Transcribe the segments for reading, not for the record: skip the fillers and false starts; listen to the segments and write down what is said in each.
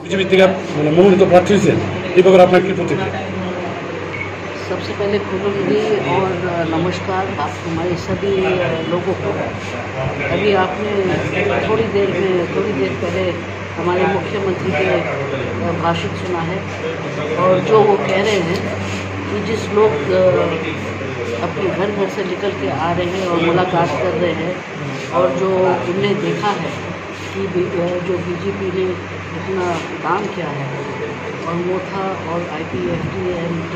BJP থেকে মানে মনোনীত প্রার্থী হয়েছেন এই ব্যাপারে আপনার কি প্রতিক্রিয়া? सबसे पहले खुलूंगी और नमस्कार आप हमारे सभी लोगों को। अभी आपने थोड़ी देर पहले हमारे मुख्यमंत्री के भाषण सुना है और जो वो कह रहे हैं कि जिस लोग अपने घर से निकल के आ रहे हैं और मुलाकात कर रहे हैं और जो उनने देखा है कि जो बीजेपी ने इतना काम किया है और मोथा और IPFT एंड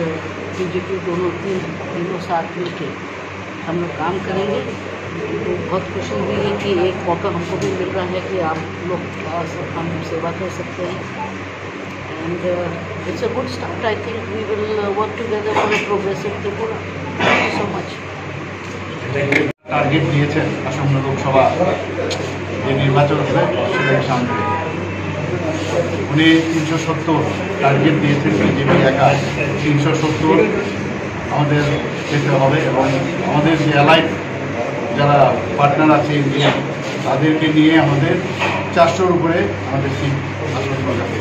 बीजेपी तीनों साथ मिलके हम लोग काम करेंगे। तो बहुत खुशी हुई है कि एक मौका हमको भी मिल रहा है कि आप लोग हम सेवा कर सकते हैं and it's a good start. I think we will work together for a progressive Tripura. Thank you so much. Target দিয়েছেন আসন্ন লোকসভা যে নির্বাচন হবে সেটাকে সামনে উনি 370 টার্গেট দিয়েছেন। বিজেপি একা 370 আমাদের পেতে হবে এবং আমাদের যে অ্যালাইড যারা পার্টনার আছে ইন্ডিয়া তাদেরকে নিয়ে আমাদের 400-র উপরে আমাদের সিট আসন যাবে।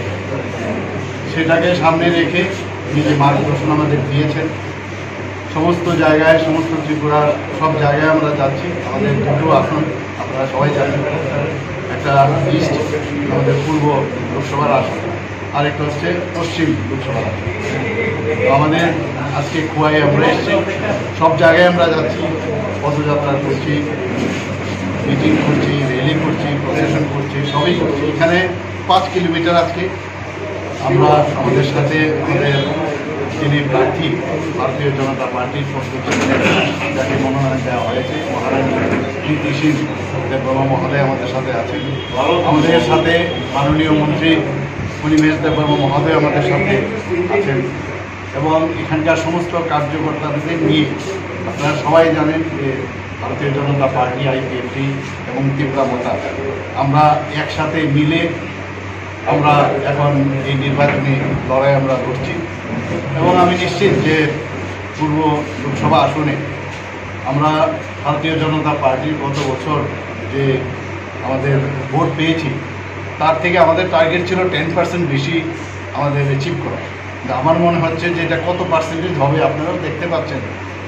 সেটাকে সামনে রেখে নিজে মার্গদর্শন আমাদের দিয়েছেন। সমস্ত জায়গায় সমস্ত ত্রিপুরার সব জায়গায় আমরা যাচ্ছি। আমাদের দুটো আসন আপনারা সবাই জানেন, একটা ইস্ট আমাদের পূর্ব লোকসভার আসন আর একটা হচ্ছে পশ্চিম লোকসভার আসন। আমাদের আজকে খোয়াই আমরা এসেছি, সব জায়গায় আমরা যাচ্ছি, পদযাত্রা করছি, মিটিং করছি, র্যালি করছি, প্রসেশন করছি, সবই করছি। এখানে 5 কিলোমিটার আজকে আমরা আমাদের সাথে আমাদের যিনি প্রার্থী ভারতীয় জনতা পার্টির পক্ষ থেকে যাকে মনোনয়ন দেওয়া হয়েছে মহারানী প্রীতি সিং দেববর্মা মহোদয় আমাদের সাথে আছেন। আমাদের সাথে মাননীয় মন্ত্রী অনিমেষ দেববর্মা মহোদয় আমাদের সাথে আছেন এবং এখানকার সমস্ত কার্যকর্তাদের নিয়ে আপনারা সবাই জানেন যে ভারতীয় জনতা পার্টি, IPFT এবং ত্রিপুরা মোতা আমরা একসাথে মিলে আমরা এখন এই নির্বাচনী লড়াই আমরা করছি এবং আমি নিশ্চিত যে পূর্ব লোকসভা আসনে আমরা ভারতীয় জনতা পার্টির গত বছর যে আমাদের ভোট পেয়েছি তার থেকে আমাদের টার্গেট ছিল 10% বেশি আমাদের অ্যাচিভ করা। আমার মনে হচ্ছে যে এটা কত পার্সেন্টেজ হবে আপনারাও দেখতে পাচ্ছেন।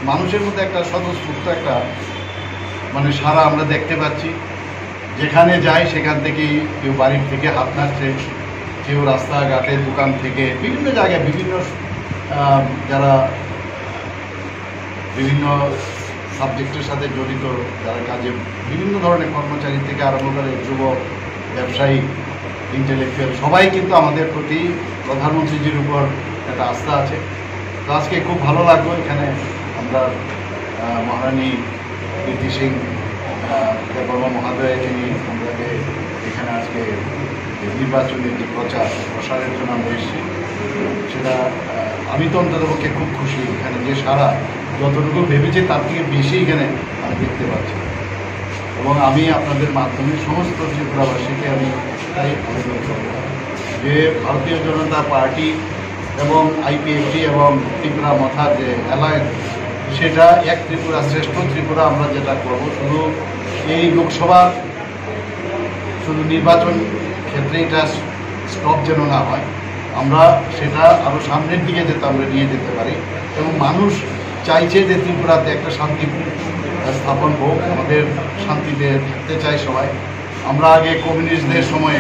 মানুষের মধ্যে একটা স্বতঃস্ফূর্ত একটা মানে সারা আমরা দেখতে পাচ্ছি। যেখানে যাই সেখান থেকেই কেউ বাড়ির থেকে হাত নাড়ছে, কেউ রাস্তাঘাটে দোকান থেকে বিভিন্ন জায়গায় বিভিন্ন যারা বিভিন্ন সাবজেক্টের সাথে জড়িত যারা কাজে বিভিন্ন ধরনের কর্মচারী থেকে আরম্ভ করে যুবক ব্যবসায়ী ইন্টেলেকচুয়াল সবাই কিন্তু আমাদের প্রতি প্রধানমন্ত্রীজির উপর একটা আস্থা আছে। তো আজকে খুব ভালো লাগলো এখানে আমরা মহারানী প্রীতি সিং দেববর্মা মহোদয়কে নিয়ে আমাদেরকে এখানে আজকে নির্বাচনী যে প্রসারের জন্য আমরা এসেছি সেটা আমি তো অন্ততপক্ষে খুব খুশি। এখানে যে সারা যতটুকু ভেবেছে তার থেকে বেশি এখানে আমি দেখতে পাচ্ছি এবং আমি আপনাদের মাধ্যমে সমস্ত ত্রিপুরাবাসীকে আমি তাই আবেদন করব যে ভারতীয় জনতা পার্টি এবং IPFT এবং ত্রিপুরা মথা যে অ্যালায়েন্স সেটা এক ত্রিপুরা শ্রেষ্ঠ ত্রিপুরা আমরা যেটা করব শুধু এই লোকসভা শুধু নির্বাচন ক্ষেত্রে এটা স্টপ যেন না হয়, আমরা সেটা আরও সামনের দিকে যাতে আমরা নিয়ে যেতে পারি এবং মানুষ চাইছে যে ত্রিপুরাতে একটা শান্তি স্থাপন হোক, আমাদের শান্তিতে থাকতে চাই সবাই। আমরা আগে কমিউনিস্টদের সময়ে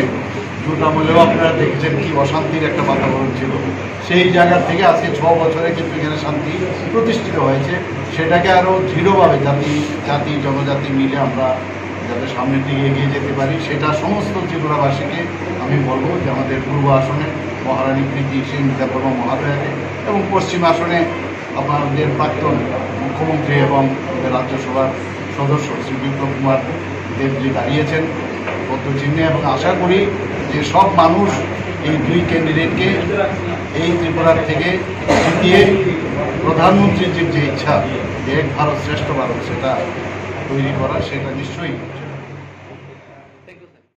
জুট আমলেও আপনারা দেখেছেন কি অশান্তির একটা বাতাবরণ ছিল। সেই জায়গা থেকে আজকে 6 বছরে কিন্তু এখানে শান্তি প্রতিষ্ঠিত হয়েছে। সেটাকে আরও দৃঢ়ভাবে জাতি জনজাতি মিলে আমরা যাতে সামনের দিকে এগিয়ে যেতে পারি, সেটা সমস্ত ত্রিপুরাবাসীকে আমি বলবো যে আমাদের পূর্ব আসনে মহারানী প্রীতি সিং দেববর্মা মহাদয়াকে এবং পশ্চিম আসনে আপনাদের প্রাক্তন মুখ্যমন্ত্রী এবং রাজ্যসভার সদস্য শ্রী বিপ্লব কুমার দেবজি দাঁড়িয়েছেন পদ্মচিহ্নে, এবং আশা করি যে সব মানুষ এই দুই ক্যান্ডিডেটকে এই ত্রিপুরার থেকে জিতিয়ে প্রধানমন্ত্রীর যে ইচ্ছা যে এক ভারত শ্রেষ্ঠ ভারত সেটা তৈরি করা, সেটা নিশ্চয়ই